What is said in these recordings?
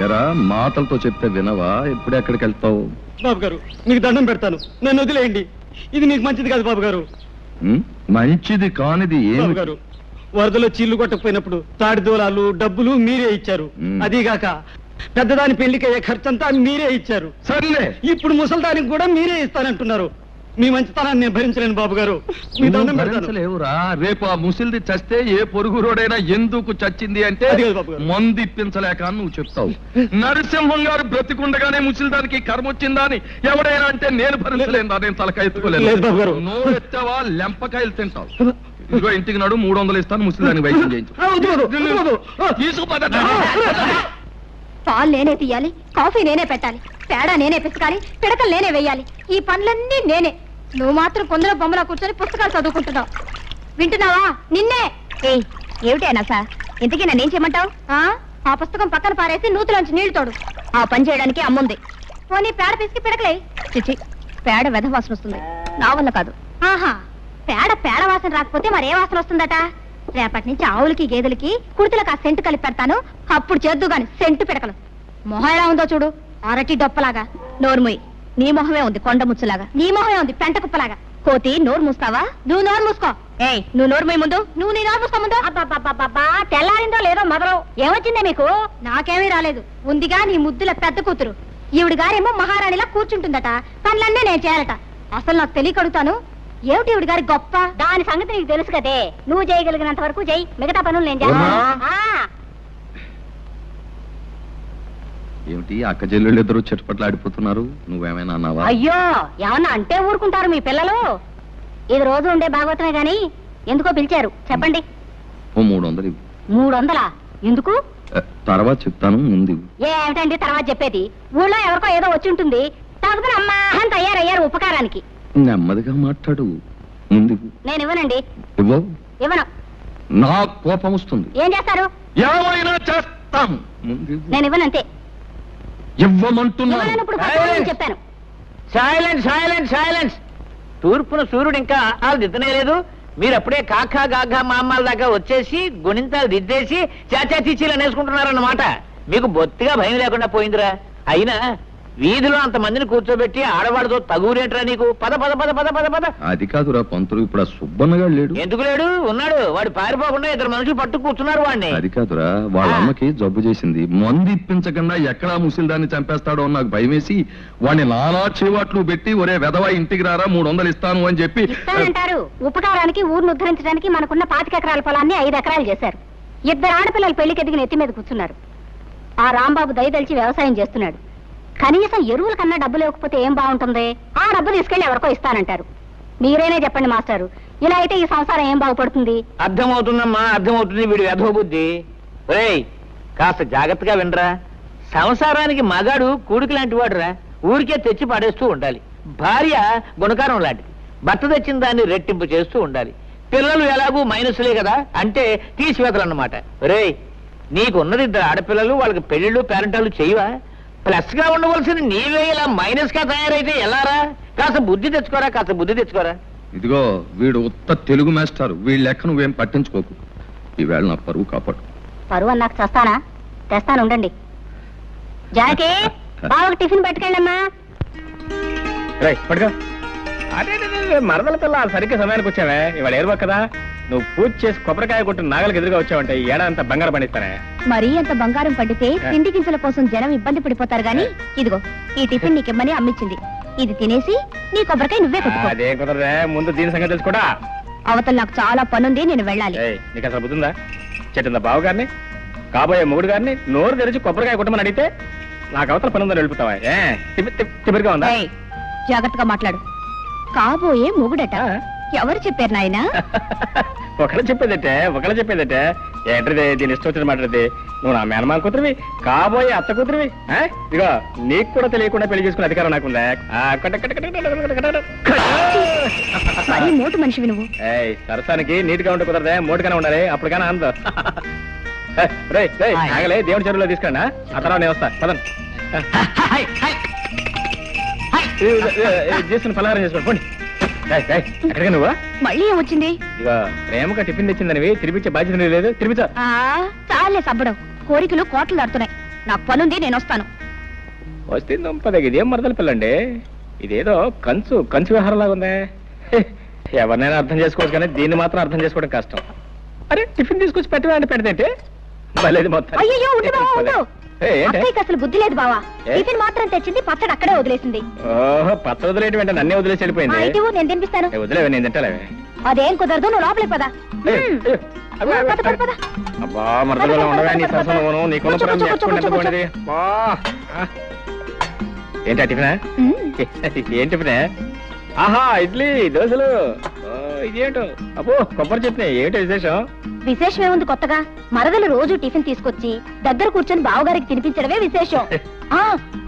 ఎరా మాటలతో చెప్తే వినవా? ఇప్పుడు ఎక్కడికి వెళ్తావు? బాబు గారు మీకు దండం పెడతాను, నన్ను వదిలేయండి. ఇది మీకు మంచిది కాదు బాబు గారు. మంచిది కానిది బాబు గారు, వరదలో చీళ్లు కొట్టకపోయినప్పుడు తాడి దూలాలు డబ్బులు మీరే ఇచ్చారు. అదీగాక పెద్దదాని పెళ్లికయ్యే ఖర్చంతా మీరే ఇచ్చారు. సర్లే, ఇప్పుడు ముసల్దానికి కూడా మీరే ఇస్తానంటున్నారు. మీ మంచితనాన్ని నేను భరించలేను బాబు గారు. మీ దండం పెడతాను. భరించలేవురా. రేపు ఆ ముసిల్ది చస్తే ఏ పొరుగు రోడైనా ఎందుకు చచ్చింది అంటే మందు ఇప్పించలేక నువ్వు చెప్తావు. నరసింహం గారు బ్రతికుండగానే ముసిల్దానికి కర్మ వచ్చిందా అని ఎవడైనా అంటే నేను భరించలేను. నేను తలకాయ ఎత్తుకోలేదు. నోరు ఎత్తావా లెంపకాయలు తింటావు. ఇదిగో ఇంటికి నాడు 300 ఇస్తాను, ముసిల్దానికి వైద్యం చేయించు. పాలు నేనే తీయాలి, కాఫీ నేనే పెట్టాలి, పేడ నేనే పిసకాలి, పిడకలు నేనే వేయాలి. ఈ పనులన్నీ నేనే. నువ్వు మాత్రం కొందరు బొమ్మలా కూర్చొని పుస్తకాలు చదువుకుంటున్నావు. వింటున్నావా? నిన్నే. ఏమిటైనా సార్, ఇంతకీ నన్నేం చేయమంటావు? ఆ పుస్తకం పక్కన పారేసి నూతులోంచి నీళ్లు తోడు. ఆ పని చేయడానికి అమ్ముంది. పోనీ పేడ పిసికి పిడకలే. చిచి, పేడ వెధ వాసన వస్తుంది, నా వల్ల కాదు. ఆహా, పేడ వాసన రాకపోతే మరే వాసన వస్తుందట? రేపటి నుంచి ఆవులకి గేదెలకి కుర్తులకు ఆ సెంటు కలిపి పెడతాను, అప్పుడు చేద్దు గాని సెంటు పిడకలు. మొహం ఎలా ఉందో చూడు, అరటి డొప్పలాగా. నోరుముయి, నీ మొహమే ఉంది కొండ ముచ్చులాగా. నీ మొహమే ఉంది పెంట కుప్పలాగా. కోతి, నోరు మూస్తావా? నువ్వు నోరు మూసుకో. ఏయ్, నువ్వు నోరుమోయి ముందు. నువ్వు నీ నోరు మూసుకో ముందు. అబ్బా, తెల్లారిందో లేదో మొదలు. ఏమొచ్చిందే మీకు? నాకేమీ రాలేదు. ఉందిగా నీ ముద్దుల పెద్ద కూతురు. ఈవిడ గారేమో మహారాణిలా కూర్చుంటుందట, పనులన్నీ నేను చేయాలట. అసలు నాకు తెలియకడుగుతాను, ఏమిటి ఈవిడ గారి గొప్ప? దాని సంగతి నీకు తెలుసు కదే. నువ్వు చేయగలిగినంత వరకు చెయ్యి, మిగతా పనులు నేను చేస్తాను. ఏమిటి అక్క చెల్లెళ్ళు ఇద్దరు చెట్టుపట్లు ఆడిపోతున్నారు? నువ్వేమైనా అన్నావా? అయ్యో, ఏమన్నా అంటే ఊరుకుంటారు మీ పిల్లలు. ఇది రోజు ఉండే భాగవతమే గాని ఎందుకో పిలిచారు చెప్పండి. 300. 300? ఎందుకు? తర్వాత చెప్తాను, ముందు. ఏమిటండి తర్వాత చెప్పేది? ఊళ్ళో ఎవరికో ఏదో వచ్చి ఉంటుంది, తగ్గుతున్న అమ్మా అని తయారయ్యారు ఉపకారానికి. నెమ్మదిగా మాట్లాడు, ముందు. నేను ఇవ్వనండి. ఇవ్వను. నా కోపం వస్తుంది. ఏం చేస్తారు? ఏమైనా చేస్తాను. నేను ఇవ్వనంతే. ఇవ్వమంటున్నాను. చెప్పాను. Silence silence silence. తూర్పున సూర్యుడు ఇంకా ఆలు దిద్దనే లేదు, మీరు అప్పుడే కాకా గాఘా మామాల దాకా వచ్చేసి గుణింతాలు దిద్దేసి చాచా చీచీలు అనేసుకుంటున్నారన్నమాట. మీకు బొత్తిగా భయం లేకుండా పోయిందిరా. అయినా వీధిలో అంతమందిని కూర్చోబెట్టి ఆడవాడితో తగురేంట్రా నీకు? పద పద పద పద పద పద. అది కాదురా పంతులు, ఇప్పుడు ఆ సుబ్బన్నగాడు లేడు. ఎందుకు లేడు? ఉన్నాడు. వాడు పారిపోకుండా 2 మనుషులు పట్టు కూర్చున్నారు వాడిని. అది కాదురా, వాళ్ళ అమ్మకి జబ్బు చేసింది. మందు ఇప్పించకుండా ఎక్కడా ముసిల్దాన్ని చంపేస్తాడో నాకు భయమేసి వాడిని నానా చేవాట్లు పెట్టి ఒరే వెధవా ఇంటికి రారా 300 ఇస్తాను అని చెప్పి. ఇస్తానంటారు. ఉపకారానికి ఊరిని ఉద్ధరించడానికి మనకున్న 25 ఎకరాల పొలాన్ని 5 ఎకరాలు చేశారు. 2 ఆడపిల్లలు పెళ్లికి ఎదిగిన ఎత్తి మీద కూర్చున్నారు. ఆ రాంబాబు దయదలిచి వ్యవసాయం చేస్తున్నాడు. కనీసం ఎరువుల కన్నా డబ్బులు ఇవ్వకపోతే ఏం బాగుంటుంది? ఆ డబ్బు తీసుకెళ్లి ఎవరికో ఇస్తానంటారు. మీరేనే చెప్పండి మాస్టారు, ఇలా అయితే ఈ సంసారం ఏం బాగుపడుతుంది? అర్థమవుతుందమ్మా, అర్థమవుతుంది. వీడి వెధవ బుద్ధి. ఒరేయ్, కాస్త జాగ్రత్తగా వినరా. సంసారానికి మగాడు కూడికి లాంటి వాడురా. ఊరికే తెచ్చి పడేస్తూ ఉండాలి. భార్య గుణకారం లాంటిది. భర్త తెచ్చిన దాన్ని రెట్టింపు చేస్తూ ఉండాలి. పిల్లలు ఎలాగూ మైనస్లే కదా, అంటే తీసివేతలన్నమాట. ఒరేయ్, నీకున్నది 2 ఆడపిల్లలు, వాళ్ళకి పెళ్లిళ్ళు పేరెంటాలు చేయవా? ప్లస్ గా ఉండవలసిన నీవే ఇలా మైనస్ గా తయారైతే ఎలారా? కాస్త బుద్ధి తెచ్చుకోరా, కాస్త బుద్ధి తెచ్చుకోరా. ఇదిగో వీడు ఉత్త తెలుగు మాస్టారు, వీళ్ళ లెక్క నువ్వేం పట్టించుకోకు. ఈవేళ నా పరువు కాపాడు. పరువు అన్నాక చేస్తానా? తెస్తాను ఉండండి. జానకి, బావకు టిఫిన్ పట్టుకెళ్ళమ్మా. పట్టుకో. అదే మరదల పిల్ల సరిగ్గా సమయానికి వచ్చావే. ఇవాళ ఏరువా కదా, నువ్వు పూజ చేసి కొబ్బరికాయ కొట్టు నాగలికి ఎదురుగా వచ్చావంటే ఈ ఏడాదంతా బంగారం పండిస్తానే. మరీ అంత బంగారం పండితే తిండి గింజల కోసం జనం ఇబ్బంది పడిపోతారు గాని, ఇదిగో ఈ టిఫిన్ నీకిమ్మని అమ్మిచ్చింది. ఇది తినేసి నీ కొబ్బరికాయ నువ్వే కొట్టుకో. అదే కుదరదే, ముందు దీని సంగతి తెలుసుకోడా. అవతల నాకు చాలా పనుంది, నేను వెళ్ళాలి. నీకు అసలు బుద్ధిందా? చెట్టిందా బావ గారిని, కాబోయే మొగుడు గారిని నోరు తెరిచి కొబ్బరికాయ కొట్టమని అడిగితే నాకు అవతల పని ఉందని వెళ్ళిపోతావా? తిప్పరిగా ఉందా? జాగ్రత్తగా మాట్లాడు. కాబోయే మొగుడట ఎవరు చెప్పారు నాయనా? ఒకళ్ళు చెప్పేదటే ఏంటది? దీని ఇష్టం వచ్చిన మాట్లాడితే నువ్వు నా మేనమామ కూతురివి, కాబోయే అత్త కూతురివి. ఇదిగో నీకు కూడా తెలియకుండా పెళ్లి చేసుకునే అధికారం నాకుందా? మోటు మనిషివి నువ్వు. సరసానికి నీట్గా ఉంటే కుదరదే, మోటుగానే ఉండాలి, అప్పుడు కానీ ఆనందం. ఆగలే, దేవుడి చెరువులో తీసుకురా. ఆ తర్వాత నేను వస్తా. పదండి. చేసిన పలహారం చేసుకోండి, పోండి. ఎక్కడికి నువ్వు? మళ్ళీ ఏమొచ్చింది? ఇక ప్రేమగా టిఫిన్ తెచ్చిందనివి తినిపించే బాధ్యత లేదు. తినిపించా. చాలే సబ్బడం, కోరికలు కోట్లు దాడుతున్నాయి. నాకు పనుంది, నేను వస్తాను. వస్తుంది ఇదేం మరదల పిల్లండి, ఇదేదో కంచు వ్యవహారంలాగా ఉందే. ఎవరినైనా అర్థం చేసుకోవచ్చు కానీ దీన్ని మాత్రం అర్థం చేసుకోవడం కష్టం. అరే టిఫిన్ తీసుకొచ్చి పెట్టవేంటి, పెడితే మళ్ళీ మొత్తం. అయ్యో ఉండు బావా, ఉండు. అత్తయ్యకి అసలు బుద్ధి లేదు బావా. టిఫిన్ మాత్రం తెచ్చింది, పచ్చడి అక్కడే వదిలేసింది. ఓహో, పచ్చడి వదిలేటి వెంట నన్నే వదిలేసి వెళ్ళిపోయింది. నేను తినిపిస్తాను. వదిలేవే, నేను తింటాలేవే. అదేం కుదరదు, నువ్వు లోపలికి పదా. అబ్బా మరదలో ఉండవే నీ సరసను, నీకున్న ప్రేమ ఎంత బాగుండేది. ఏంటి టిఫినా? ఏం టిఫినే? ఆహా ఇడ్లీ దోశలు. ఇదేంటో అబ్బో కొబ్బరి చట్నీ. ఏంటో విశేషం? విశేషం ఏముంది కొత్తగా? మరదలు రోజు టిఫిన్ తీసుకొచ్చి దగ్గర కూర్చొని బావగారికి తినిపించడమే విశేషం.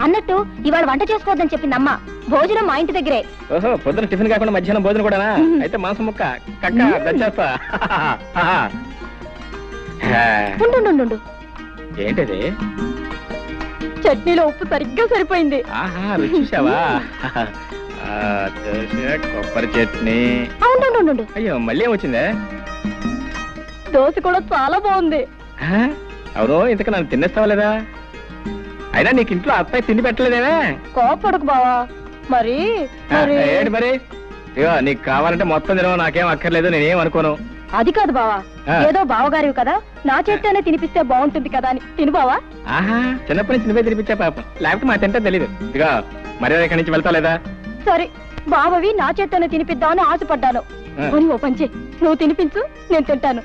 అన్నట్టు ఇవాళ వంట చేసుకోవద్దని చెప్పింది అమ్మ. భోజనం మా ఇంటి దగ్గరే. ఓహో, పొద్దున టిఫిన్ కాకుండా మధ్యాహ్నం భోజనం కూడానా? అయితే మాంసం ముక్క కక్క దచ్చేస్తా. ఉండు, ఏంటది? చట్నీలో ఉప్పు సరిగ్గా సరిపోయింది. ఆహా, రుచి చూసావా? దోశ కొబ్బరి చట్నీ. ఉండు, అయ్యో మళ్ళీ ఏమొచ్చిందే? దోశ కూడా చాలా బాగుంది. అవును, ఇంతకు నన్ను తినేస్తావా లేదా? అయినా నీకు ఇంట్లో అత్తయ్య తిండి పెట్టలేదేమే? కోపడకు బావా. మరి ఏంటి మరి? ఇగో నీకు కావాలంటే మొత్తం తినవు, నాకేం అక్కర్లేదు, నేనేం అనుకోను. అది కాదు బావా, ఏదో బావగారివి కదా, నా చేత్తోనే తినిపిస్తే బాగుంటుంది కదా అని తిను బావా. ఆహా, చిన్నప్పటి నుంచి నువ్వే తినిపించా పాపం, లేకపోతే మా తింటే తెలీదు. ఇదిగా మరి ఇక్కడి నుంచి వెళ్తా లేదా? సరే, బావవి నా చేత్తోనే తినిపిద్దామని ఆశపడ్డాను. ఓ పంచే, నువ్వు తినిపించు, నేను తింటాను.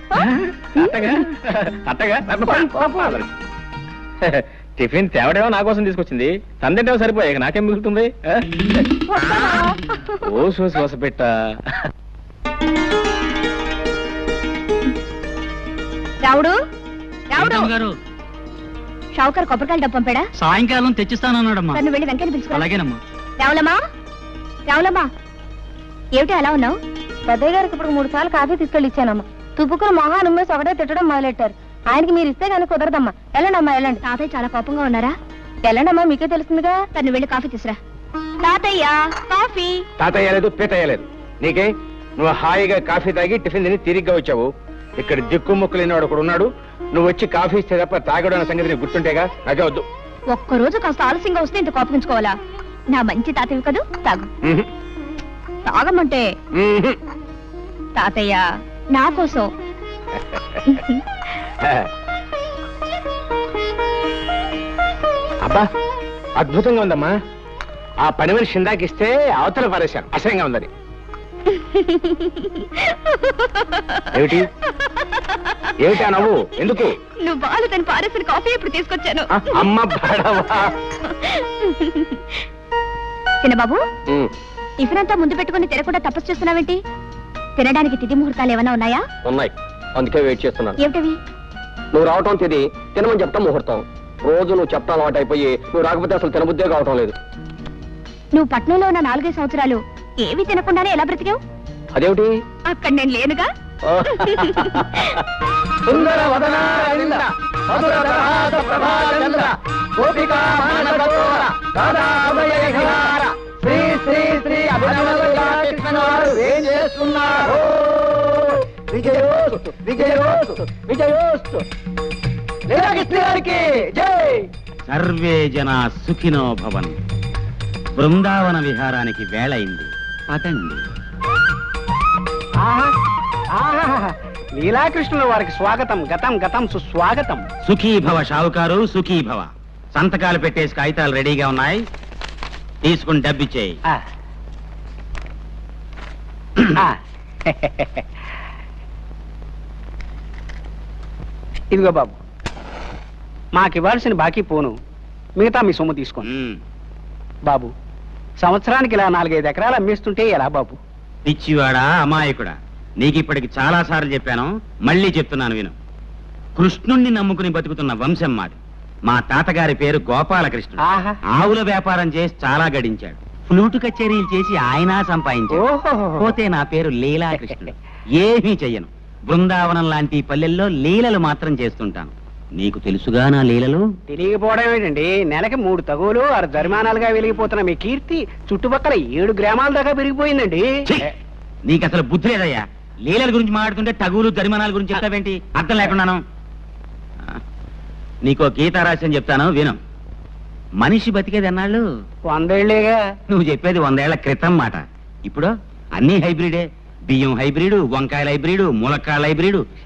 టిఫిన్ తేవడేమో నా కోసం తీసుకొచ్చింది, తందింటేమో సరిపోయాక నాకేం మిగులుతుంది? ఓ శ్వాస పెట్ట. రావుడు షావుకర్ కొబ్బరికాయలు డబ్బు పంపాడా? సాయంకాలం తెచ్చిస్తానన్నాడమ్మా. నువ్వు వెళ్ళి వెంకయ్య పిలుచుకో. అలాగేనమ్మా. రావులమ్మా, ఏమిటి అలా ఉన్నావు? పెద్దయ్య గారికి ఇప్పుడు 3 సార్లు కాఫీ తీసుకెళ్ళి ఇచ్చానమ్మా. తుప్పుకుని మొహాన్ని ఉమ్మేసి ఒకటే తిట్టడం మొదలెట్టారు. ఆయనకి మీరు ఇస్తే కానీ కుదరదమ్మా. వెళ్ళండమ్మా, వెళ్ళండి. తాతయ్య చాలా కోపంగా ఉన్నారా? వెళ్ళండమ్మా, మీకే తెలుస్తుందిగా. తను వెళ్ళి కాఫీ తీసురా. తాతయ్య కాఫీ. తాతయ్య లేదు, పీతయ్య లేదు. నీకే? నువ్వు హాయిగా కాఫీ తాగి టిఫిన్ తిని తిరిగ్గా వచ్చావు. ఇక్కడ దిక్కుముక్కులేనివాడు ఒకడు ఉన్నాడు. నువ్వు వచ్చి కాఫీ ఇస్తే తప్ప తాగడం అనే సంగతి నీకు గుర్తుంటేగా. నాకే వద్దు. ఒక్కరోజు కాస్త ఆలస్యంగా వస్తే ఇంత కోపగించుకోవాలా? నా మంచి తాతయ్య కదూ, తాగు. తాగమంటే తాతయ్య నా కోసం. అబ్బా అద్భుతంగా ఉందమ్మా. ఆ పని మనిషి ఇందాకిస్తే అవతల పారేశాను, అసహ్యంగా ఉందని. ఏమిటి ఏమిటా నవ్వు? ఎందుకు? నువ్వు బాలు తను పారేసిన కాఫీ ఇప్పుడు తీసుకొచ్చాను. అమ్మ బాడవా. చిన్నబాబు, టిఫిన్ అంతా ముందు పెట్టుకుని తినకుండా తపస్సు చేస్తున్నావేంటి? తినడానికి తిథి ముహూర్తాలు ఏమైనా ఉన్నాయా? ఉన్నాయి, అందుకే వెయిట్ చేస్తున్నాను. ఏమిటవి? నువ్వు రావటం తిది, తినమని చెప్తాం ముహూర్తం. రోజు నువ్వు చెప్తా అలవాటు అయిపోయి నువ్వు రాకపోతే అసలు తినబుద్దే కావటం లేదు. నువ్వు పట్నంలో ఉన్న 4-5 సంవత్సరాలు ఏవి తినకుండానే ఎలా బ్రతికావు? అదేమిటి? అక్కడ నేను లేనుగా. సర్వే జనా సుఖినో భవన్. బృందావన విహారానికి వేళైంది, పదండి. లీలాకృష్ణుల వారికి స్వాగతం, గతం గతం సుస్వాగతం. సుఖీభవ షావుకారు, సుఖీభవ. సంతకాలు పెట్టేసి కాగితాలు రెడీగా ఉన్నాయి, తీసుకుని డబ్బిచ్చేయి. ఇదిగో బాబు, మాకివ్వాల్సిన బాకీ పోను, మిగతా మీ సొమ్ము తీసుకోండి. బాబు, సంవత్సరానికి ఇలా 4-5 ఎకరాలు అమ్మేస్తుంటే ఎలా బాబు? పిచ్చివాడా, అమాయకుడా, నీకిప్పటికి చాలా సార్లు చెప్పాను, మళ్ళీ చెప్తున్నాను విను. కృష్ణుణ్ణి నమ్ముకుని బతుకుతున్న వంశం మాది. మా తాతగారి పేరు గోపాలకృష్ణుడు. ఆవుల వ్యాపారం చేసి చాలా గడించాడు. ఫ్లూటు కచేరీలు చేసి ఆయన సంపాదించాడు. పోతే నా పేరు లీలాకృష్ణుడు. ఏమీ చెయ్యను. బృందావనం లాంటి పల్లెల్లో లీలలు మాత్రం చేస్తుంటాను. నీకు తెలుసుగా నా లీలలు? తెలియకపోవడం ఏంటండి, నెలకి 3 తగులు 6 జరిమానాలుగా వెలిగిపోతున్న మీ కీర్తి చుట్టుపక్కల 7 గ్రామాల దాకా పెరిగిపోయిందండి. నీకు అసలు బుద్ధి లేదయ్యా. లీలల గురించి మాట్లాడుతుంటే తగులు జరిమానాల గురించి చెప్తావేంటి? అర్థం లేకున్నాను. నీకో గీతారాశి చెప్తాను విను. మనిషి బతికేది అన్నాళ్ళు 100 ఏళ్ళేగా. నువ్వు చెప్పేది 100 ఏళ్ల క్రితం మాట. ఇప్పుడు అన్నీ హైబ్రిడే. బియ్యం హైబ్రిడు, వంకాయల హైబ్రిడు, ములక్కాళ్ళ హైబ్రిడు,